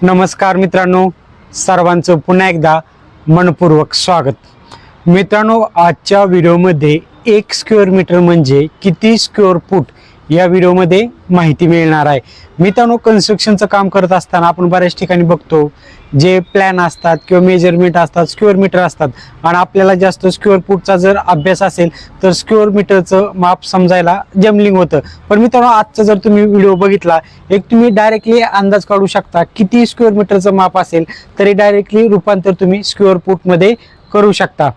नमस्कार मित्रांनो, सर्वांचं पुन्हा एकदा मनपूर्वक स्वागत। मित्रांनो, आजच्या व्हिडिओमध्ये 1 स्क्वेअर मीटर म्हणजे किती स्क्वेअर फूट या व्हिडिओमध्ये माहिती मिळणार आहे। मित्रांनो, कन्स्ट्रक्शनचं काम करत असताना आपण बऱ्याच ठिकाणी बघतो जे प्लॅन असतात किंवा मेजरमेंट असतात, स्क्वेअर मीटर असतात आणि आपल्याला जास्त स्क्वेअर फूटचा जर अभ्यास असेल तर स्क्वेअर मीटरचं माप समजायला जमलिंग होतं। पण मित्रांनो, आजचा जर तुम्ही व्हिडिओ बघितला, एक तुम्ही डायरेक्टली अंदाज काढू शकता किती स्क्वेअर मीटरचं माप असेल तरी डायरेक्टली रूपांतर तुम्ही स्क्वेअर फूटमध्ये करू शकता।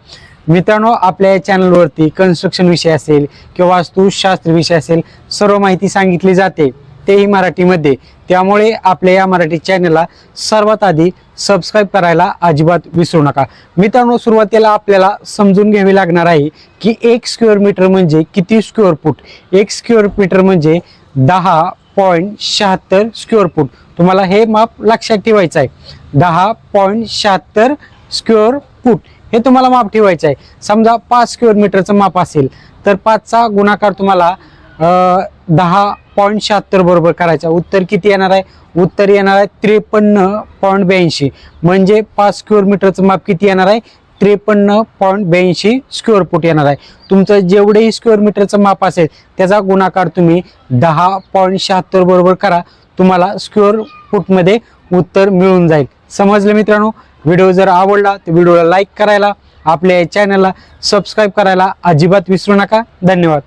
मित्रांनो, आपल्या या चॅनलवरती कन्स्ट्रक्शन विषय असेल किंवा वास्तुशास्त्र विषय असेल, सर्व माहिती सांगितली जाते, तेही मराठीमध्ये। त्यामुळे आपल्या या मराठी चॅनलला सर्वात आधी सबस्क्राईब करायला अजिबात विसरू नका। मित्रांनो, सुरुवातीला आपल्याला समजून घ्यावे लागणार आहे की 1 स्क्वेअर मीटर म्हणजे किती स्क्वेअर फूट। 1 स्क्वेअर मीटर म्हणजे 10.76 स्क्वेअर फूट। तुम्हाला हे माप लक्षात ठेवायचं आहे, 10.76 स्क्वेअर फूट हे तुम्हाला माप ठेवायचं आहे। समजा 5 स्क्वेअर मीटरचं माप असेल तर 5चा गुणाकार तुम्हाला 10.76 बरोबर करायचा। उत्तर किती येणार आहे? उत्तर येणार आहे 53.82। म्हणजे 5 स्क्वेअर मीटरचं माप किती येणार आहे? 53.82 स्क्वेअर फूट येणार आहे। तुमचं जेवढेही स्क्वेअर मीटरचं माप असेल त्याचा गुणाकार तुम्ही 10.76 बरोबर करा, तुम्हाला स्क्वेअर फूटमध्ये उत्तर मिळून जाईल। समजलं मित्रांनो? व्हिडिओ जर आवडला तर व्हिडिओला लाईक करायला, आपल्या चॅनलला सबस्क्राईब करायला अजिबात विसरू नका। धन्यवाद।